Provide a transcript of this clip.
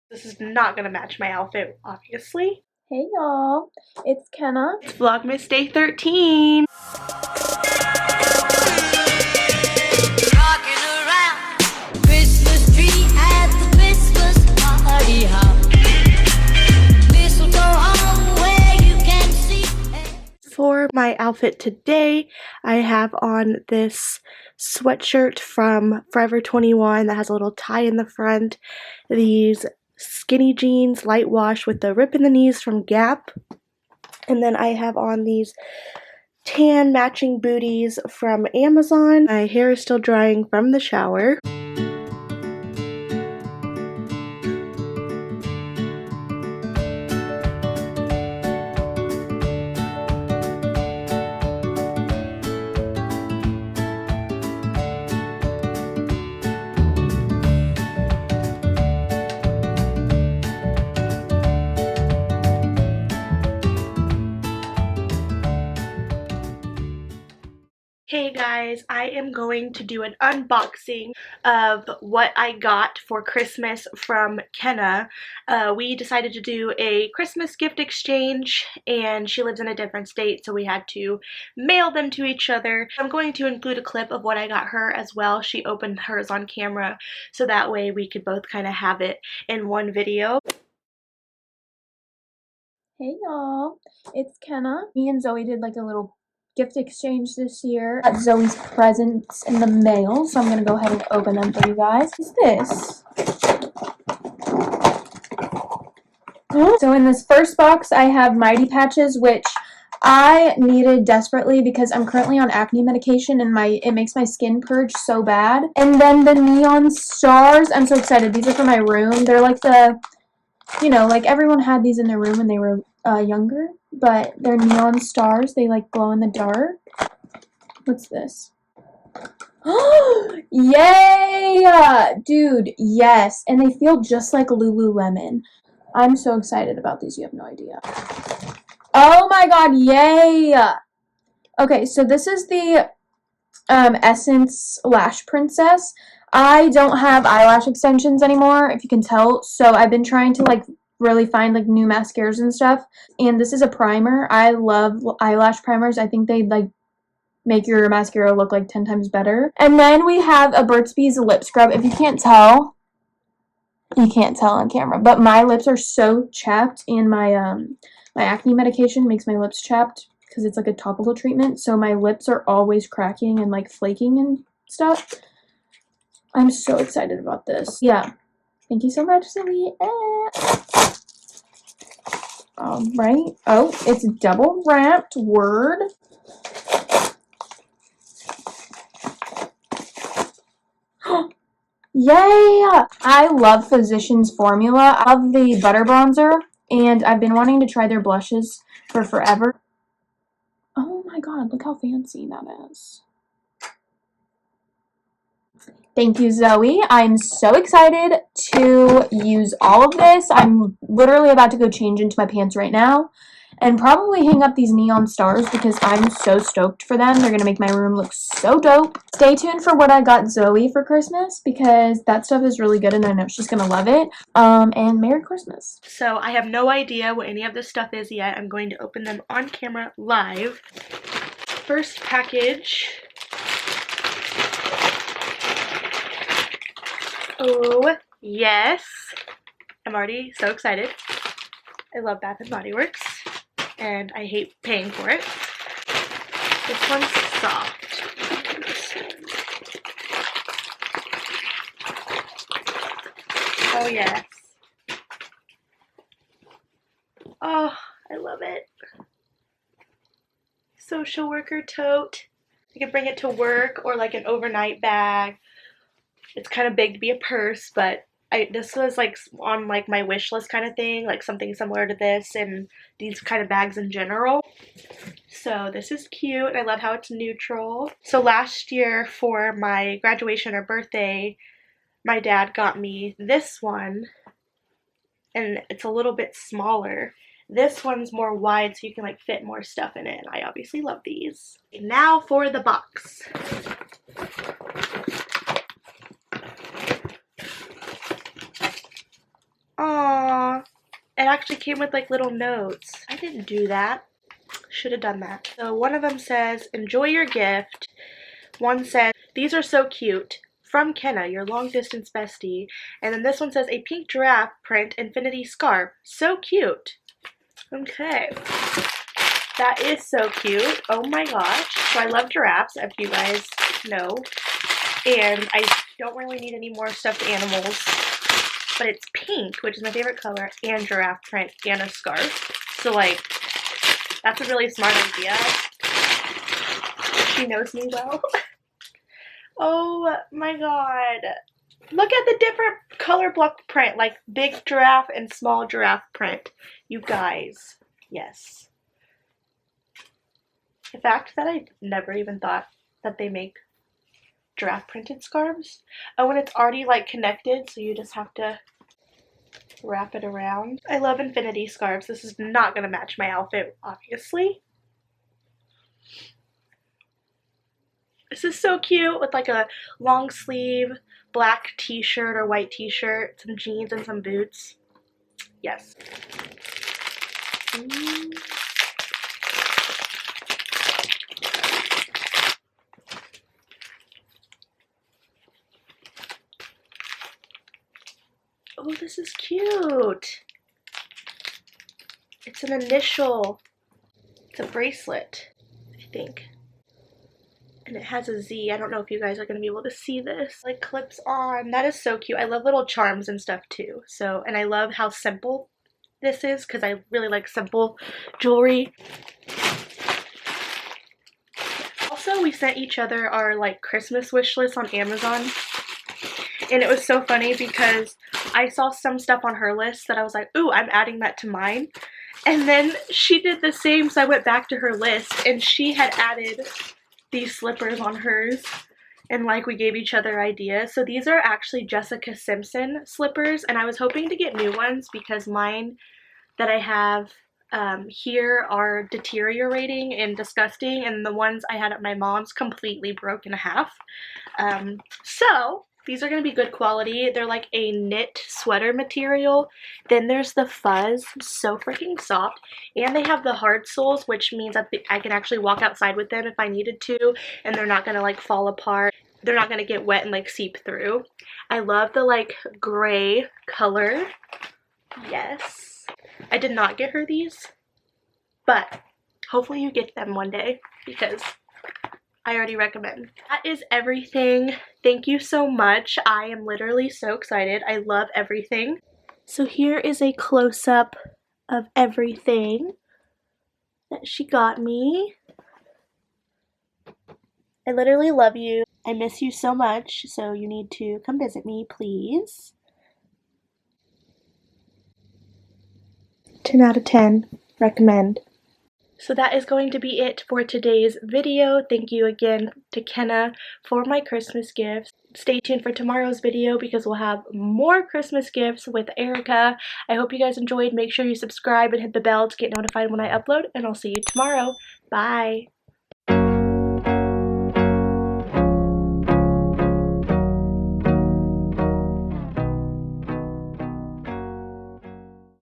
This is not gonna match my outfit, obviously. Hey y'all, it's Kenna. It's Vlogmas Day 13. Rocking around Christmas tree at the Christmas party hop. Mistletoe hung where you can see it. For my outfit today, I have on this sweatshirt from Forever 21 that has a little tie in the front, these skinny jeans, light wash with the rip in the knees from Gap, and then I have on these tan matching booties from Amazon. My hair is still drying from the shower. Hey guys, I am going to do an unboxing of what I got for Christmas from Kenna. We decided to do a Christmas gift exchange, and she lives in a different state, so we had to mail them to each other. I'm going to include a clip of what I got her as well. She opened hers on camera, so that way we could both kind of have it in one video. Hey y'all, it's Kenna. Me and Zoey did like a little gift exchange this year. Got Zoey's presents in the mail, so I'm gonna go ahead and open them for you guys. What's this? So in this first box, I have Mighty Patches, which I needed desperately because I'm currently on acne medication and it makes my skin purge so bad. And then the neon stars, I'm so excited. These are for my room. They're like the, you know, like everyone had these in their room when they were younger, but they're neon stars. They like glow in the dark. What's this? Yay! Dude, yes. And they feel just like Lululemon. I'm so excited about these. You have no idea. Oh my god, yay! Okay, so this is the Essence Lash Princess. I don't have eyelash extensions anymore, if you can tell, so I've been trying to like really find like new mascaras and stuff. And this is a primer. I love eyelash primers. I think they like make your mascara look like 10 times better. And then we have a Burt's Bees lip scrub. If you can't tell, you can't tell on camera, but my lips are so chapped, and my my acne medication makes my lips chapped because it's like a topical treatment, so my lips are always cracking and like flaking and stuff. I'm so excited about this. Yeah. Thank you so much, Zoey. Alright. Oh, it's double wrapped. Word. Yay! I love Physicians Formula. I love the butter bronzer, and I've been wanting to try their blushes for forever. Oh my god, look how fancy that is. Thank you, Zoey. I'm so excited to use all of this. I'm literally about to go change into my pants right now and probably hang up these neon stars because I'm so stoked for them. They're going to make my room look so dope. Stay tuned for what I got Zoey for Christmas because that stuff is really good and I know she's going to love it. And Merry Christmas. So I have no idea what any of this stuff is yet. I'm going to open them on camera live. First package. Oh, yes. I'm already so excited. I love Bath & Body Works, and I hate paying for it. This one's soft. Oh, yes. Oh, I love it. Social worker tote. You can bring it to work or like an overnight bag. It's kind of big to be a purse, but this was like on like my wish list kind of thing, like something similar to this and these kind of bags in general. So this is cute. I love how it's neutral. So last year for my graduation or birthday, my dad got me this one, and it's a little bit smaller. This one's more wide, so you can like fit more stuff in it. I obviously love these. Now for the box. Oh, it actually came with like little notes. I didn't do that. Should have done that. So one of them says, enjoy your gift. One says, these are so cute. From Kenna, your long distance bestie. And then this one says, a pink giraffe print infinity scarf. So cute. Okay. That is so cute. Oh my gosh. So I love giraffes, if you guys know. And I don't really need any more stuffed animals. But it's pink, which is my favorite color, and giraffe print, and a scarf. So like, that's a really smart idea. She knows me well. Oh my god. Look at the different color block print, like big giraffe and small giraffe print. You guys, yes. The fact that I never even thought that they make giraffe printed scarves. Oh, and it's already like connected, so you just have to wrap it around. I love infinity scarves. This is not gonna match my outfit, obviously. This is so cute with like a long sleeve black t-shirt or white t-shirt, some jeans and some boots. Yes. Oh, this is cute. It's an initial. It's a bracelet, I think. And it has a Z. I don't know if you guys are going to be able to see this. Like clips on. That is so cute. I love little charms and stuff too. So, and I love how simple this is because I really like simple jewelry. Also, we sent each other our like Christmas wish list on Amazon. And it was so funny because I saw some stuff on her list that I was like, ooh, I'm adding that to mine. And then she did the same, so I went back to her list and she had added these slippers on hers. And like we gave each other ideas. So these are actually Jessica Simpson slippers, and I was hoping to get new ones because mine that I have here are deteriorating and disgusting, and the ones I had at my mom's completely broke in half. So these are going to be good quality. They're like a knit sweater material. Then there's the fuzz, so freaking soft. And they have the hard soles, which means that I can actually walk outside with them if I needed to. And they're not going to like fall apart. They're not going to get wet and like seep through. I love the like gray color. Yes. I did not get her these. But hopefully you get them one day because I already recommend. That is everything. Thank you so much. I am literally so excited. I love everything. So here is a close-up of everything that she got me. I literally love you. I miss you so much, so you need to come visit me, please. 10 out of 10. Recommend. So that is going to be it for today's video. Thank you again to Kenna for my Christmas gifts. Stay tuned for tomorrow's video because we'll have more Christmas gifts with Erica. I hope you guys enjoyed. Make sure you subscribe and hit the bell to get notified when I upload, and I'll see you tomorrow. Bye!